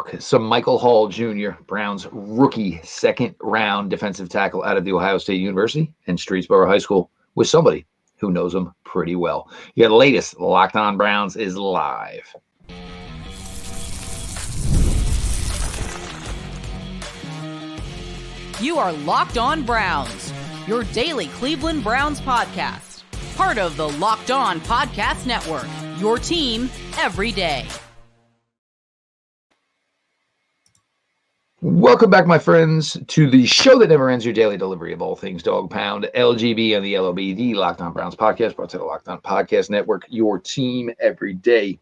talk some Michael Hall Jr., Brown's rookie second-round defensive tackle out of the Ohio State University and Streetsboro High School, with somebody who knows him pretty well. Yeah, the latest Locked On Browns is live. You are Locked On Browns, your daily Cleveland Browns podcast. Part of the Locked On Podcast Network, your team every day. Welcome back, my friends, to the show that never ends, your daily delivery of all things Dog Pound, LGB, and the LOB, the Locked On Browns podcast, brought to the Locked On Podcast Network, your team every day.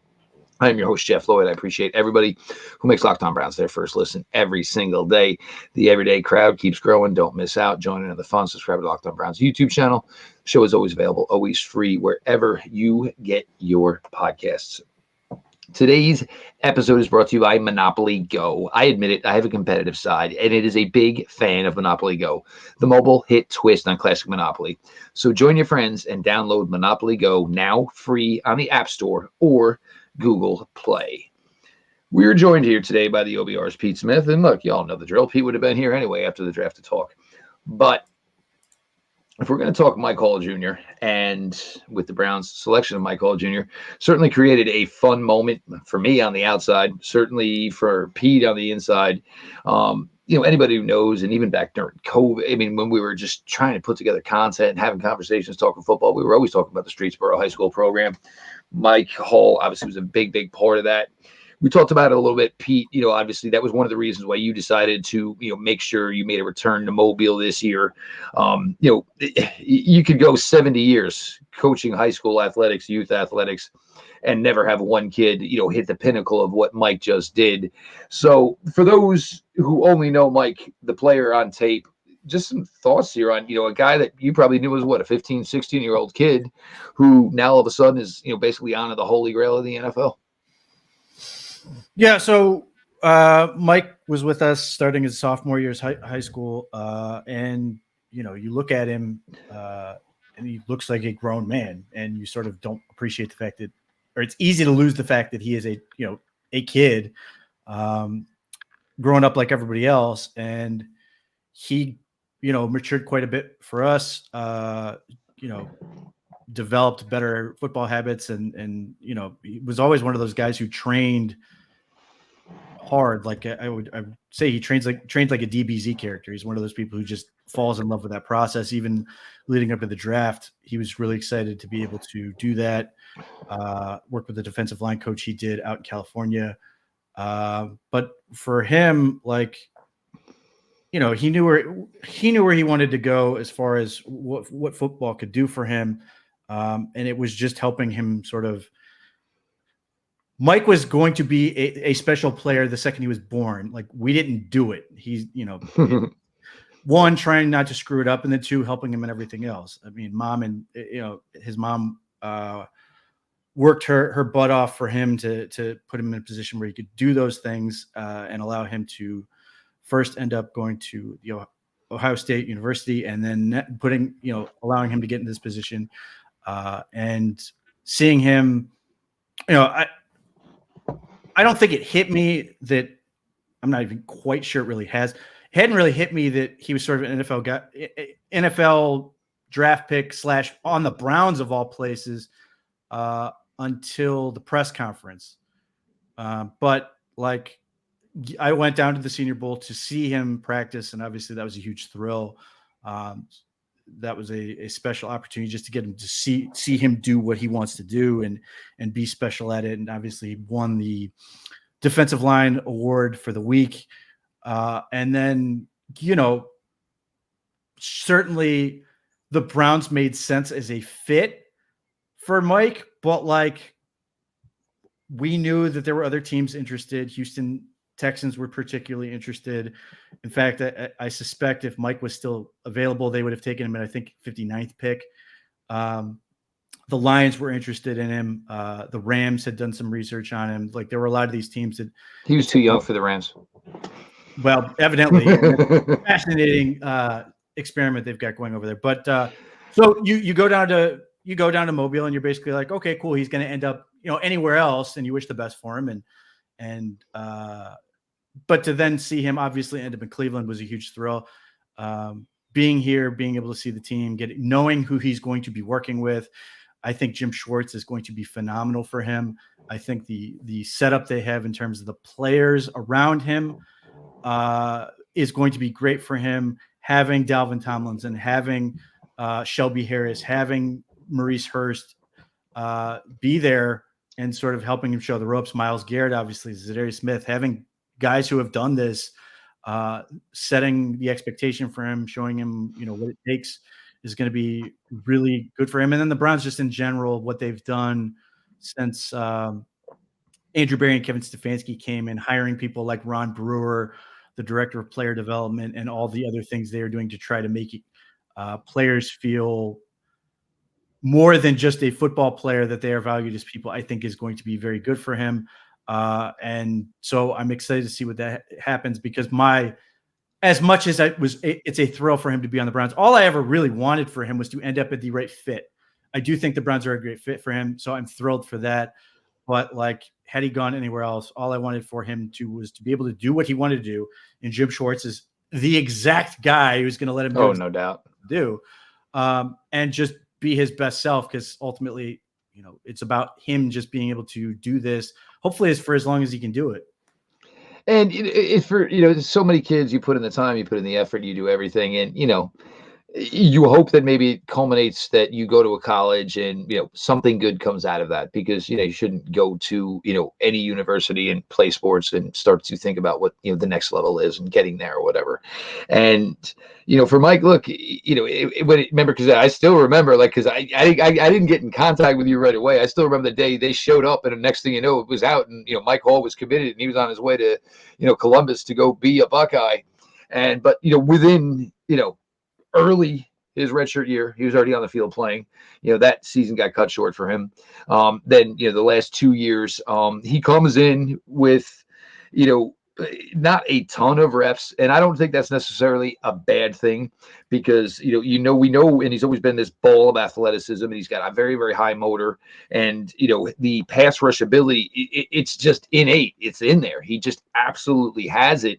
I am your host, Jeff Lloyd. I appreciate everybody who makes Locked On Browns their first listen every single day. The everyday crowd keeps growing. Don't miss out. Join in the fun. Subscribe to Locked On Browns YouTube channel. The show is always available, always free, wherever you get your podcasts. Today's episode is brought to you by Monopoly Go. I admit it, I have a competitive side, and it is a big fan of Monopoly Go, the mobile hit twist on classic Monopoly. So join your friends and download Monopoly Go now free on the App Store or Google Play. We're joined here today by the OBR's Pete Smith. And look, y'all know the drill. Pete would have been here anyway after the draft to talk. But if we're going to talk Mike Hall Jr. and with the Browns' selection of Mike Hall Jr., certainly created a fun moment for me on the outside, certainly for Pete on the inside. Anybody who knows, and even back during COVID, I mean, when we were just trying to put together content and having conversations, talking football, we were always talking about the Streetsboro High School program. Mike Hall obviously was a big, big part of that. We talked about it a little bit, Pete. Obviously that was one of the reasons why you decided to, make sure you made a return to Mobile this year. You could go 70 years coaching high school athletics, youth athletics, and never have one kid, hit the pinnacle of what Mike just did. So for those who only know Mike, the player on tape, just some thoughts here on, a guy that you probably knew was a 15, 16-year-old kid who now all of a sudden is, basically on to the holy grail of the NFL. Yeah. So Mike was with us starting his sophomore year's high school. And, you look at him and he looks like a grown man, and you sort of don't appreciate the fact that, or it's easy to lose the fact that he is a kid growing up like everybody else. And he, matured quite a bit for us, developed better football habits. And, he was always one of those guys who trained hard. Like I would say he trained like a DBZ character. He's one of those people who just falls in love with that process. Even leading up to the draft, he was really excited to be able to do that. Work with the defensive line coach he did out in California. But for him, he knew where he wanted to go as far as what football could do for him. And it was just helping him sort of. Mike was going to be a special player the second he was born. Like, we didn't do it. He's, one, trying not to screw it up, and then two, helping him in everything else. I mean, his mom worked her butt off for him to put him in a position where he could do those things and allow him to first end up going to the Ohio State University, and then allowing him to get in this position and seeing him, I don't think it hit me that I'm not even quite sure it really has. It hadn't really hit me that he was sort of an NFL guy, NFL draft pick / on the Browns of all places until the press conference. But I went down to the Senior Bowl to see him practice, and obviously that was a huge thrill. That was a special opportunity just to get him to see him do what he wants to do and be special at it. And obviously he won the defensive line award for the week. And then, certainly the Browns made sense as a fit for Mike, but we knew that there were other teams interested. Houston Texans were particularly interested. In fact, I suspect if Mike was still available, they would have taken him at, I think, 59th pick. The Lions were interested in him. The Rams had done some research on him. There were a lot of these teams that he was too young for the Rams. Well, evidently, fascinating experiment they've got going over there. But so you go down to Mobile, and you're basically like, okay, cool. He's going to end up, anywhere else, and you wish the best for him. And but to then see him obviously end up in Cleveland was a huge thrill. Being here, being able to see the team, knowing who he's going to be working with. I think Jim Schwartz is going to be phenomenal for him. I think the setup they have in terms of the players around him is going to be great for him. Having Dalvin Tomlinson, having Shelby Harris, having Maurice Hurst be there and sort of helping him show the ropes. Myles Garrett, obviously, Zadarius Smith, having guys who have done this, setting the expectation for him, showing him, what it takes is going to be really good for him. And then the Browns just in general, what they've done since Andrew Berry and Kevin Stefanski came in, hiring people like Ron Brewer, the director of player development, and all the other things they are doing to try to make players feel more than just a football player, that they are valued as people, I think is going to be very good for him. And so I'm excited to see what that happens, because as much as it's a thrill for him to be on the Browns, all I ever really wanted for him was to end up at the right fit. I do think the Browns are a great fit for him, so I'm thrilled for that. But had he gone anywhere else, all I wanted for him was to be able to do what he wanted to do. And Jim Schwartz is the exact guy who's going to let him do. Oh, no doubt. And just be his best self, because ultimately, it's about him just being able to do this. Hopefully, it's for as long as he can do it. And it's for, so many kids, you put in the time, you put in the effort, you do everything. And, you hope that maybe it culminates that you go to a college and, something good comes out of that, because, you shouldn't go to, any university and play sports and start to think about what, the next level is and getting there or whatever. And, for Mike, look, remember, because I still remember, because I didn't get in contact with you right away. I still remember the day they showed up, and the next thing you know, it was out, and, Mike Hall was committed, and he was on his way to, Columbus to go be a Buckeye. But, within, early his redshirt year, he was already on the field playing. That season got cut short for him. Then, the last 2 years, he comes in with, not a ton of reps. And I don't think that's necessarily a bad thing, because, we know, and he's always been this ball of athleticism, and he's got a very, very high motor, and, the pass rush ability, it's just innate. It's in there. He just absolutely has it.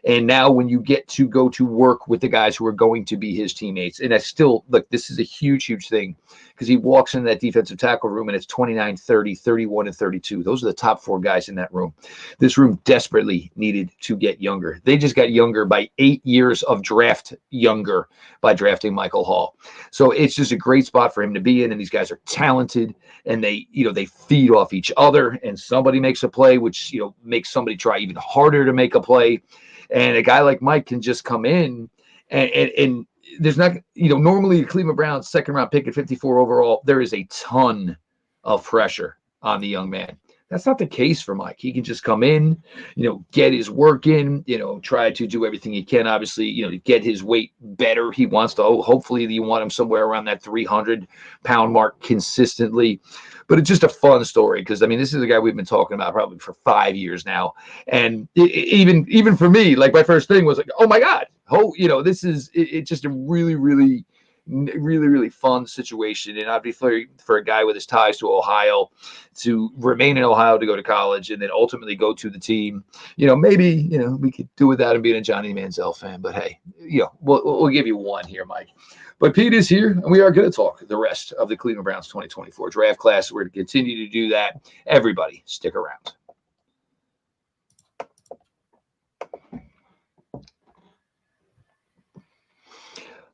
And now when you get to go to work with the guys who are going to be his teammates, and I still, look, this is a huge, huge thing, because he walks in that defensive tackle room and it's 29, 30, 31, and 32. Those are the top 4 guys in that room. This room desperately needed to get younger. They just got younger by 8 years of draft younger by drafting Michael Hall. So it's just a great spot for him to be in. And these guys are talented, and they feed off each other, and somebody makes a play, which, makes somebody try even harder to make a play. And a guy like Mike can just come in and there's not, normally the Cleveland Browns second round pick at 54 overall, there is a ton of pressure on the young man. That's not the case for Mike. He can just come in, get his work in, try to do everything he can, obviously, to get his weight better. He wants to, hopefully you want him somewhere around that 300-pound mark consistently. But it's just a fun story, because, this is a guy we've been talking about probably for 5 years now. And even for me, my first thing was oh my God, this is it's just a really, really, really, really fun situation. And obviously for a guy with his ties to Ohio to remain in Ohio, to go to college, and then ultimately go to the team, maybe, we could do without him being a Johnny Manziel fan, but hey, we'll give you one here, Mike. But Pete is here, and we are going to talk the rest of the Cleveland Browns 2024 draft class. We're going to continue to do that. Everybody, stick around.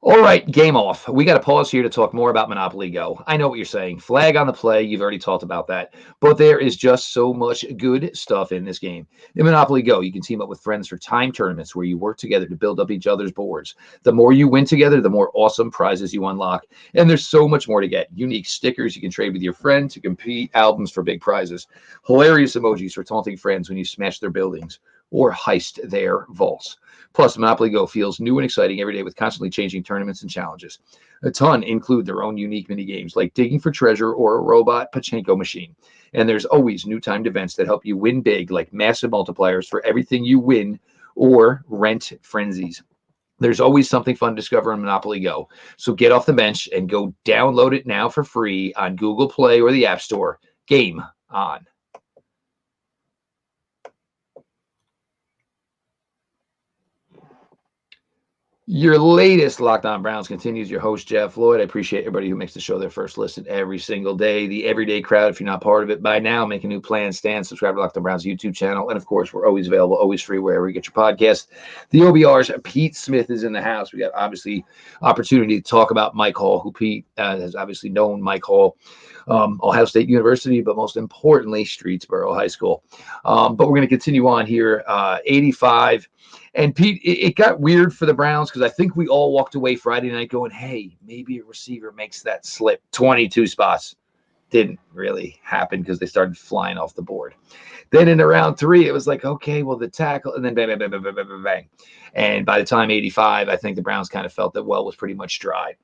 All right, game off. We got to pause here to talk more about Monopoly Go. I know what you're saying. Flag on the play. You've already talked about that. But there is just so much good stuff in this game. In Monopoly Go, you can team up with friends for time tournaments where you work together to build up each other's boards. The more you win together, the more awesome prizes you unlock. And there's so much more to get. Unique stickers you can trade with your friend to compete, albums for big prizes, hilarious emojis for taunting friends when you smash their buildings or heist their vaults. Plus, Monopoly Go feels new and exciting every day with constantly changing tournaments and challenges. A ton include their own unique mini games like digging for treasure or a robot pachinko machine. And there's always new timed events that help you win big, like massive multipliers for everything you win or rent frenzies. There's always something fun to discover in Monopoly Go. So get off the bench and go download it now for free on Google Play or the App Store. Game on. Your latest Locked On Browns continues. Your host, Jeff Lloyd. I appreciate everybody who makes the show their first listen every single day. The everyday crowd, if you're not part of it by now, make a new plan, stand, subscribe to Locked On Browns YouTube channel. And, of course, we're always available, always free wherever you get your podcast. The OBR's Pete Smith is in the house. We got, obviously, opportunity to talk about Mike Hall, who Pete has obviously known Mike Hall, Ohio State University, but most importantly, Streetsboro High School. But we're going to continue on here. 85. And Pete, it got weird for the Browns because I think we all walked away Friday night going, hey, maybe a receiver makes that slip. 22 spots. Didn't really happen because they started flying off the board. Then in round 3, it was like, okay, well, the tackle, and then bang, bang, bang, bang, bang, bang, bang. And by the time 85, I think the Browns kind of felt that well was pretty much dry.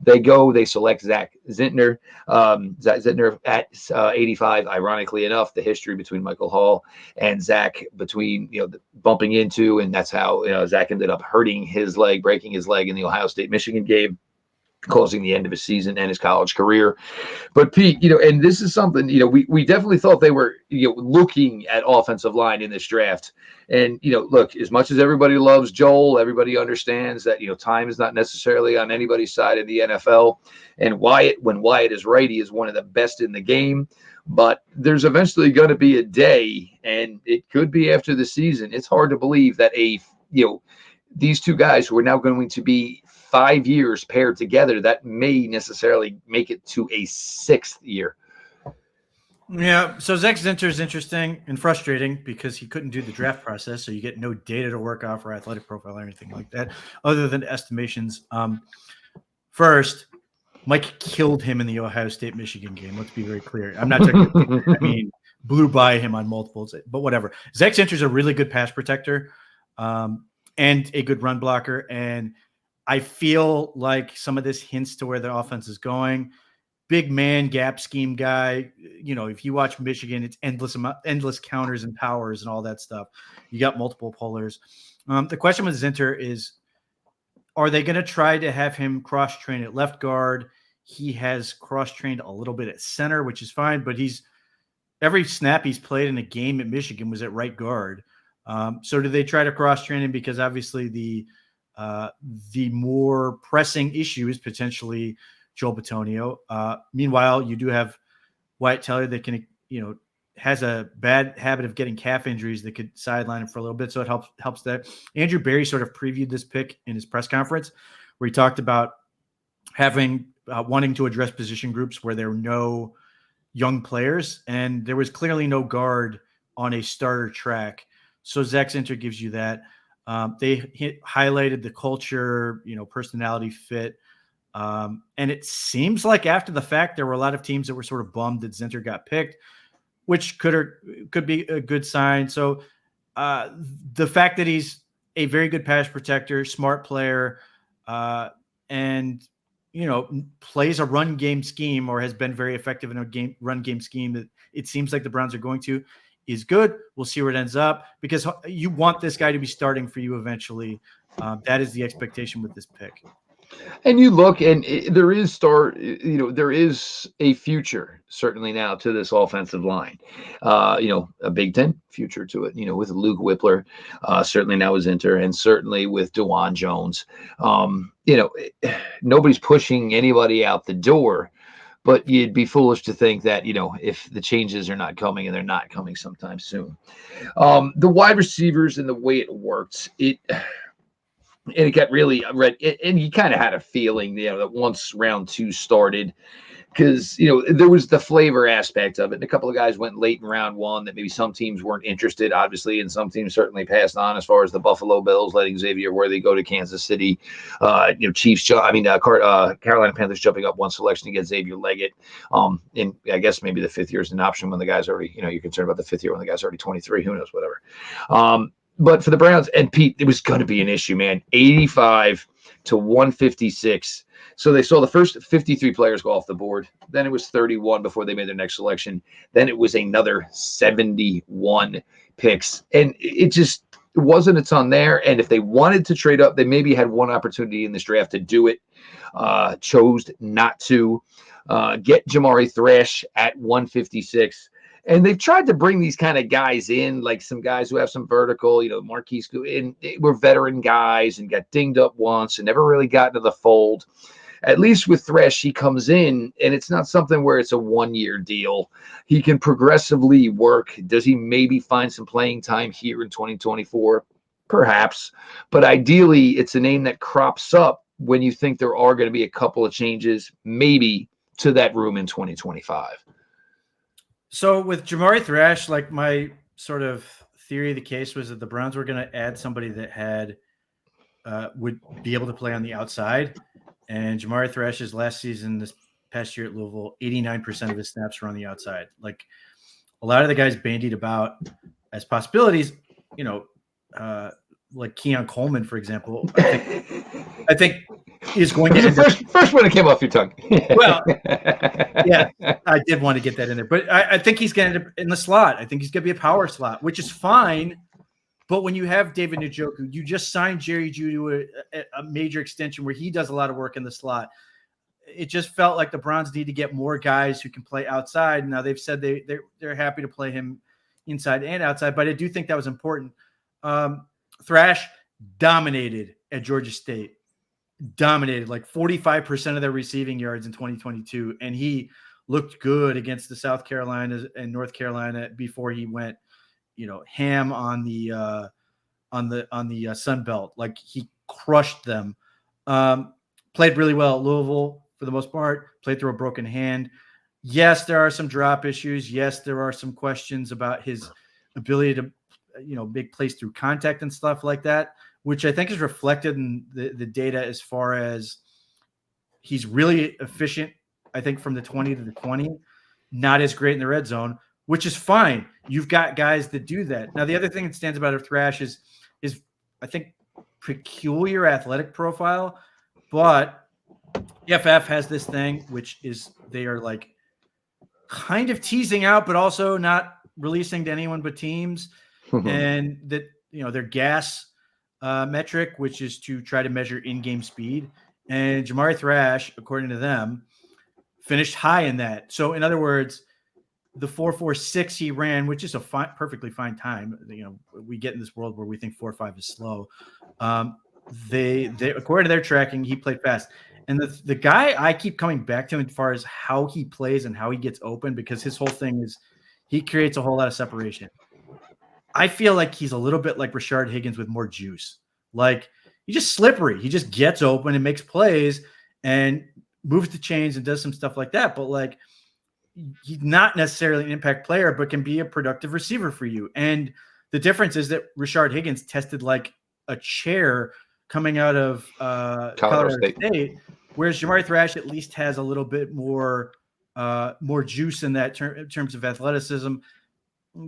They select Zach Zinter at 85. Ironically enough, the history between Michael Hall and Zach between, bumping into, and that's how, Zach ended up breaking his leg in the Ohio State-Michigan game, causing the end of his season and his college career. But Pete, and this is something, we definitely thought they were, looking at offensive line in this draft. And, look, as much as everybody loves Joel, everybody understands that, time is not necessarily on anybody's side of the NFL. And when Wyatt is right, he is one of the best in the game. But there's eventually going to be a day, and it could be after the season. It's hard to believe that these two guys who are now going to be 5 years paired together, that may necessarily make it to a 6th year. Yeah, so Zach Zinter is interesting and frustrating because he couldn't do the draft process, so you get no data to work off or athletic profile or anything like that, other than estimations. First, Mike killed him in the Ohio State-Michigan game. Let's be very clear. I'm not talking blew by him on multiples, but whatever. Zach Zinter is a really good pass protector and a good run blocker, and I feel like some of this hints to where the offense is going. Big man, gap scheme guy. If you watch Michigan, it's endless counters and powers and all that stuff. You got multiple pullers. The question with Zinter is, are they going to try to have him cross-train at left guard? He has cross-trained a little bit at center, which is fine, but every snap he's played in a game at Michigan was at right guard. So do they try to cross-train him? Because obviously the more pressing issue is potentially Joel Bitonio. Meanwhile, you do have Wyatt Teller that can, has a bad habit of getting calf injuries that could sideline him for a little bit. So it helps that. Andrew Berry sort of previewed this pick in his press conference where he talked about wanting to address position groups where there were no young players, and there was clearly no guard on a starter track. So Zach Zinter gives you that. They highlighted the culture, personality fit. And it seems like after the fact, there were a lot of teams that were sort of bummed that Zinter got picked, which could be a good sign. So the fact that he's a very good pass protector, smart player, and plays a run game scheme or has been very effective in a run game scheme that it seems like the Browns are going to, is good. We'll see where it ends up because you want this guy to be starting for you eventually. That is the expectation with this pick. And you look, and there is a future certainly now to this offensive line. A Big Ten future to it. With Luke Whippler, certainly now with Zinter, and certainly with DeJuan Jones. Nobody's pushing anybody out the door, but you'd be foolish to think that if the changes are not coming, and they're not coming sometime soon. The wide receivers and the way it works, and it got really red, and you kind of had a feeling, that once round 2 started, because there was the flavor aspect of it. And a couple of guys went late in round 1 that maybe some teams weren't interested, obviously, and some teams certainly passed on. As far as the Buffalo Bills letting Xavier Worthy go to Kansas City, Carolina Panthers jumping up 1 selection to get Xavier Leggett. And I guess maybe the 5th year is an option when the guy's already, you're concerned about the 5th year when the guy's already 23. Who knows, whatever. But for the Browns, and Pete, it was going to be an issue, man. 85 to 156. So they saw the first 53 players go off the board. Then it was 31 before they made their next selection. Then it was another 71 picks. And it wasn't a ton there. And if they wanted to trade up, they maybe had one opportunity in this draft to do it. Chose not to. Get Jamari Thrash at 156. And they've tried to bring these kind of guys in, like some guys who have some vertical, Marquise, and they were veteran guys and got dinged up once and never really got into the fold. At least with Thrash, he comes in, and it's not something where it's a one-year deal. He can progressively work. Does he maybe find some playing time here in 2024? Perhaps. But ideally, it's a name that crops up when you think there are going to be a couple of changes, maybe, to that room in 2025. So with Jamari Thrash, like my sort of theory of the case was that the Browns were going to add somebody that had would be able to play on the outside. And Jamari Thrash's last season, this past year at Louisville, 89% of his snaps were on the outside. Like a lot of the guys bandied about as possibilities, like Keon Coleman, for example. I think is going to end first one that came off your tongue. Well, yeah, I did want to get that in there, but I think he's going to end up in the slot. I think he's going to be a power slot, which is fine. But when you have David Njoku, you just signed Jerry Jeudy to a major extension where he does a lot of work in the slot. It just felt like the Browns need to get more guys who can play outside. Now they've said they're happy to play him inside and outside, but I do think that was important. Thrash dominated at Georgia State. Dominated like 45% of their receiving yards in 2022. And he looked good against the South Carolina and North Carolina before he went, ham on the Sun Belt. Like he crushed them. Played really well at Louisville for the most part, played through a broken hand. Yes, there are some drop issues. Yes, there are some questions about his ability to, make plays through contact and stuff like that, which I think is reflected in the data as far as he's really efficient, I think, from the 20 to the 20, not as great in the red zone, which is fine. You've got guys that do that. Now, the other thing that stands about Thrash is I think, peculiar athletic profile, but EFF has this thing, which is they are like kind of teasing out, but also not releasing to anyone but teams. And that, their gas metric, which is to try to measure in-game speed. And Jamari Thrash, according to them, finished high in that. So in other words, the 4.46 he ran, which is a perfectly fine time. We get in this world where we think 4.5 is slow. They according to their tracking, he played fast. And the guy I keep coming back to as far as how he plays and how he gets open, because his whole thing is he creates a whole lot of separation. I feel like he's a little bit like Rashard Higgins with more juice. Like he's just slippery. He just gets open and makes plays and moves the chains and does some stuff like that. But like he's not necessarily an impact player, but can be a productive receiver for you. And the difference is that Rashard Higgins tested like a chair coming out of Colorado State, whereas Jamari Thrash at least has a little bit more juice in that in terms of athleticism.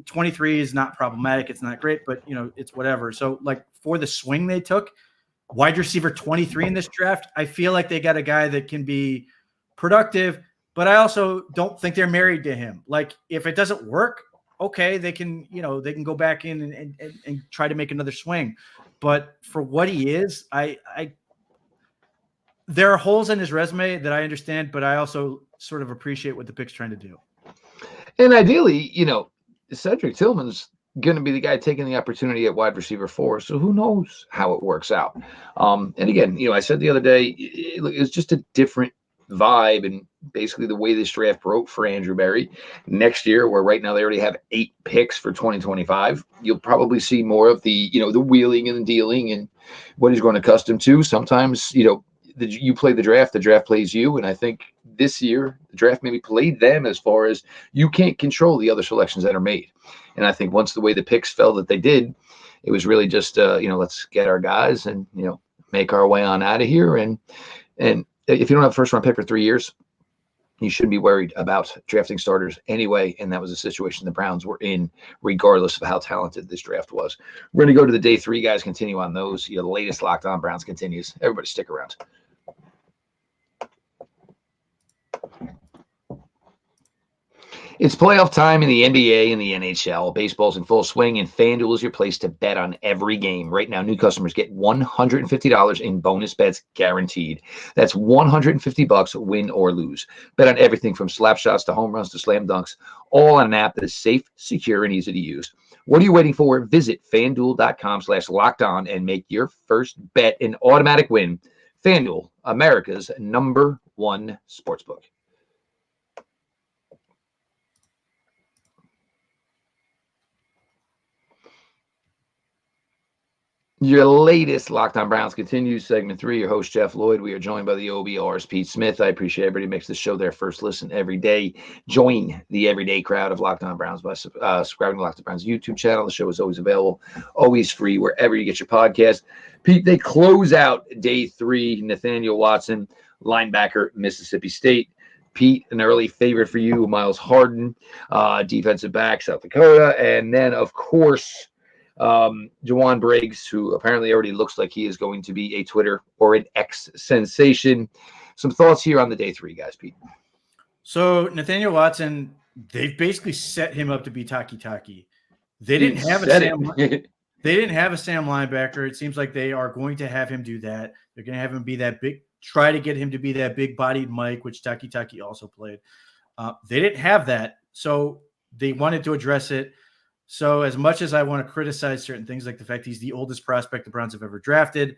23 is not problematic. It's not great, but it's whatever. So like for the swing they took, wide receiver 23 in this draft, I feel like they got a guy that can be productive, but I also don't think they're married to him. Like if it doesn't work, okay, they can go back in and try to make another swing. But for what he is, there are holes in his resume that I understand, but I also sort of appreciate what the pick's trying to do. And ideally, Cedric Tillman's going to be the guy taking the opportunity at wide receiver 4. So who knows how it works out. And again, I said the other day, it was just a different vibe and basically the way this draft broke for Andrew Berry. Next year, where right now they already have 8 picks for 2025, you'll probably see more of the, the wheeling and the dealing and what he's going accustomed to. Sometimes, you play the draft plays you. And I think this year, the draft maybe played them as far as you can't control the other selections that are made. And I think once the way the picks fell that they did, it was really just, let's get our guys and, make our way on out of here. And if you don't have a first round pick for 3 years, you shouldn't be worried about drafting starters anyway. And that was a situation the Browns were in, regardless of how talented this draft was. We're going to go to the day 3, guys, continue on those. The latest Locked On Browns continues. Everybody stick around. It's playoff time in the NBA and the NHL. Baseball's in full swing, and FanDuel is your place to bet on every game. Right now, new customers get $150 in bonus bets guaranteed. That's $150, win or lose. Bet on everything from slap shots to home runs to slam dunks, all on an app that is safe, secure, and easy to use. What are you waiting for? Visit FanDuel.com/lockedon and make your first bet an automatic win. FanDuel, America's #1 sportsbook. Your latest Locked On Browns continues. Segment 3, your host, Jeff Lloyd. We are joined by the OBR's Pete Smith. I appreciate everybody who makes this show their first listen every day. Join the everyday crowd of Locked On Browns by subscribing to Locked On Browns YouTube channel. The show is always available, always free, wherever you get your podcast. Pete, they close out day 3. Nathaniel Watson, linebacker, Mississippi State. Pete, an early favorite for you, Miles Harden, defensive back, South Dakota. And then, of course, Juwan Briggs, who apparently already looks like he is going to be a Twitter or an X sensation. Some thoughts here on the day 3, guys, Pete. So Nathaniel Watson, they've basically set him up to be Taki. They didn't have a Sam. They didn't have a Sam linebacker. It seems like they are going to have him do that. They're going to have him be that big. Try to get him to be that big-bodied Mike, which Taki also played. They didn't have that, so they wanted to address it. So as much as I want to criticize certain things, like the fact he's the oldest prospect the Browns have ever drafted,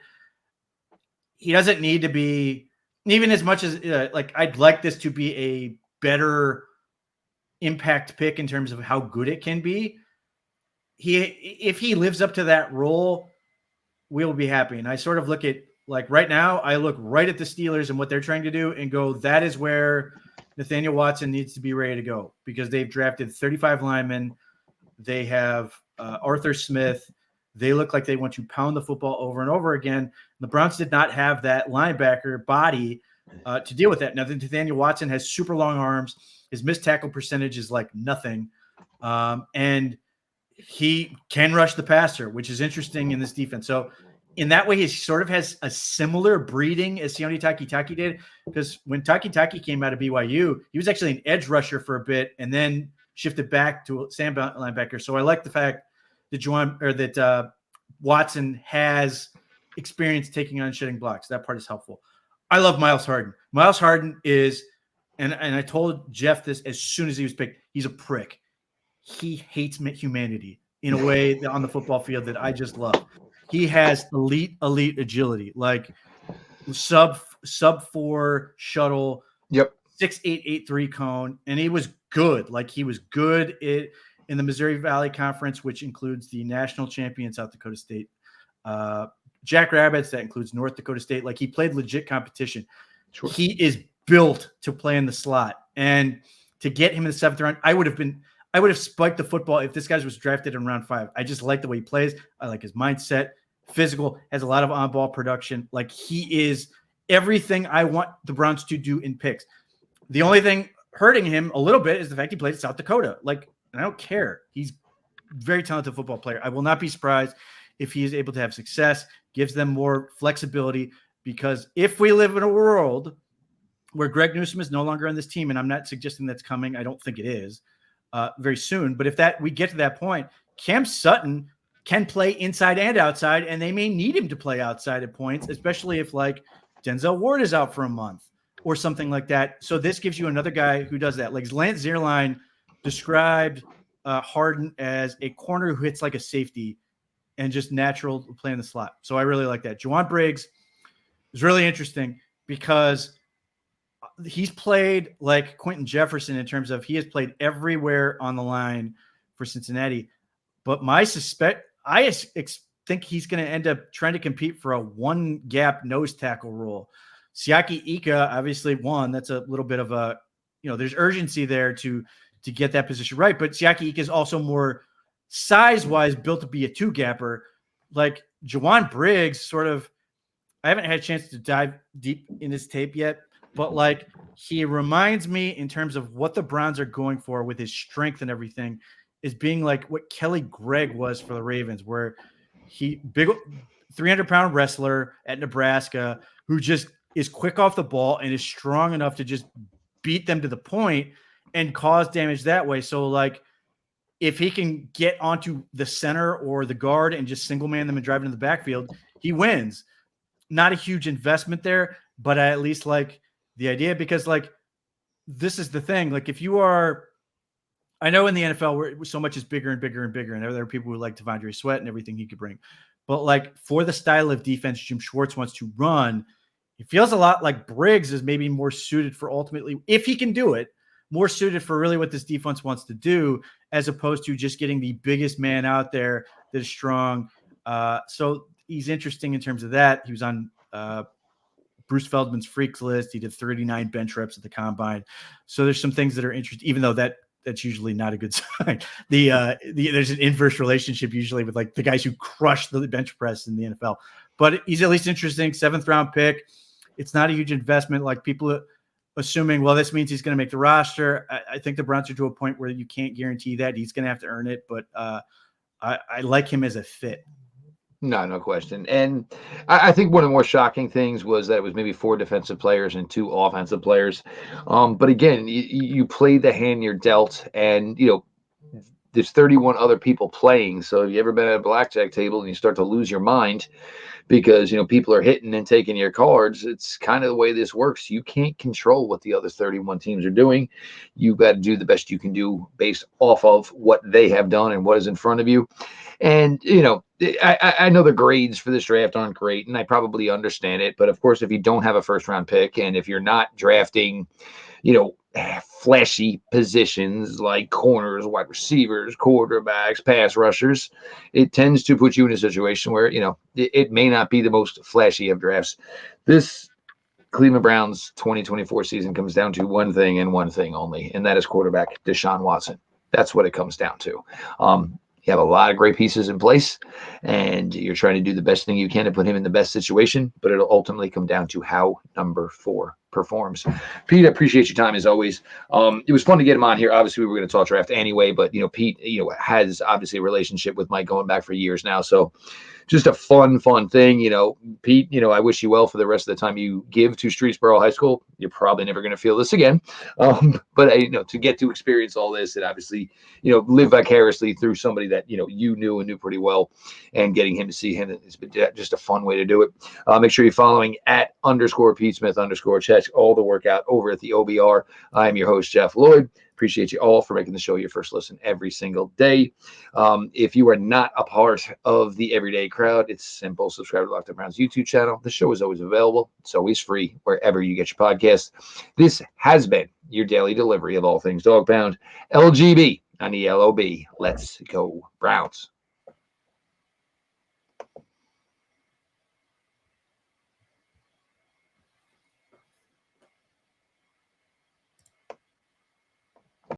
he doesn't need to be, even as much as I'd like this to be a better impact pick in terms of how good it can be. If he lives up to that role, we'll be happy. And I sort of look at, like, right now, I look right at the Steelers and what they're trying to do and go, that is where Nathaniel Watson needs to be ready to go, because they've drafted 35 linemen. They have Arthur Smith. They look like they want to pound the football over and over again. The Browns did not have that linebacker body to deal with that. Now, Nathaniel Watson has super long arms. His missed tackle percentage is like nothing. And he can rush the passer, which is interesting in this defense. So in that way, he sort of has a similar breeding as Sione Taki did, because when Taki came out of BYU, he was actually an edge rusher for a bit and then shifted back to a Sam linebacker. So I like the fact that Watson has experience taking on shedding blocks. That part is helpful. I love Miles Harden. Miles Harden is, and I told Jeff this as soon as he was picked, he's a prick. He hates humanity in a way on the football field that I just love. He has elite agility, like sub 4 shuttle. Yep. 6.883 cone, and he was good. Like, he was good in the Missouri Valley Conference, which includes the national champion South Dakota State, Jackrabbits, that includes North Dakota State. Like, he played legit competition. Sure. He is built to play in the slot, and to get him in the 7th round, I would have spiked the football if this guy was drafted in round 5. I just like the way he plays. I like his mindset, physical, has a lot of on-ball production. Like, he is everything I want the Browns to do in picks. The only thing hurting him a little bit is the fact he played at South Dakota. Like, I don't care. He's a very talented football player. I will not be surprised if he is able to have success, gives them more flexibility, because if we live in a world where Greg Newsome is no longer on this team, and I'm not suggesting that's coming, I don't think it is very soon, but if we get to that point, Cam Sutton can play inside and outside, and they may need him to play outside at points, especially if, like, Denzel Ward is out for a month or something like that. So this gives you another guy who does that. Like, Lance Zierlein described Harden as a corner who hits like a safety and just natural to play in the slot. So I really like that. Juwan Briggs is really interesting because he's played like Quentin Jefferson in terms of he has played everywhere on the line for Cincinnati. But I think he's going to end up trying to compete for a one-gap nose tackle role. Siaki Ika obviously won. That's a little bit of a, there's urgency there to get that position right. But Siaki Ika is also more size-wise built to be a two-gapper. Like Juwan Briggs sort of, I haven't had a chance to dive deep in his tape yet, but like he reminds me in terms of what the Browns are going for with his strength and everything is being like what Kelly Gregg was for the Ravens, where he big 300-pound wrestler at Nebraska who just is quick off the ball and is strong enough to just beat them to the point and cause damage that way. So like if he can get onto the center or the guard and just single man them and drive into the backfield, he wins. Not a huge investment there, but I at least like the idea, because like this is the thing. Like if you are, I know in the NFL where so much is bigger and bigger and bigger, and there are people who like Devondre Sweat and everything he could bring. But like for the style of defense Jim Schwartz wants to run, it feels a lot like Briggs is maybe more suited for ultimately, if he can do it, more suited for really what this defense wants to do, as opposed to just getting the biggest man out there that is strong. So he's interesting in terms of that. He was on Bruce Feldman's freaks list. He did 39 bench reps at the combine. So there's some things that are interesting, even though that's usually not a good sign. There's an inverse relationship usually with like the guys who crush the bench press in the NFL, but he's at least interesting. 7th round pick. It's not a huge investment. Like people assuming, well, this means he's going to make the roster. I think the Browns are to a point where you can't guarantee that. He's going to have to earn it, but I like him as a fit. No question. And I think one of the more shocking things was that it was maybe 4 defensive players and 2 offensive players. But again, you play the hand you're dealt, and there's 31 other people playing. So have you ever been at a blackjack table and you start to lose your mind because people are hitting and taking your cards? It's kind of the way this works. You can't control what the other 31 teams are doing. You got to do the best you can do based off of what they have done and what is in front of you. And, I know the grades for this draft aren't great, and I probably understand it. But of course, if you don't have a 1st round pick, and if you're not drafting, flashy positions like corners, wide receivers, quarterbacks, pass rushers, it tends to put you in a situation where, it may not be the most flashy of drafts. This Cleveland Browns 2024 season comes down to one thing and one thing only, and that is quarterback Deshaun Watson. That's what it comes down to. You have a lot of great pieces in place, and you're trying to do the best thing you can to put him in the best situation, but it'll ultimately come down to how number 4 performs. Pete, I appreciate your time as always. It was fun to get him on here. Obviously, we were going to talk draft anyway, but Pete, has obviously a relationship with Mike going back for years now, so just a fun thing. Pete, I wish you well for the rest of the time you give to Streetsboro High School. You're probably never going to feel this again. But to get to experience all this and obviously, live vicariously through somebody that, you knew and knew pretty well, and getting him to see him has been just a fun way to do it. Make sure you're following at _Pete Smith _ check all the workout over at the OBR. I'm your host, Jeff Lloyd. Appreciate you all for making the show your first listen every single day. If you are not a part of the everyday crowd, it's simple. Subscribe to Locked On Browns YouTube channel. The show is always available. It's always free wherever you get your podcasts. This has been your daily delivery of all things dog pound. LGB on the LOB. Let's go Browns.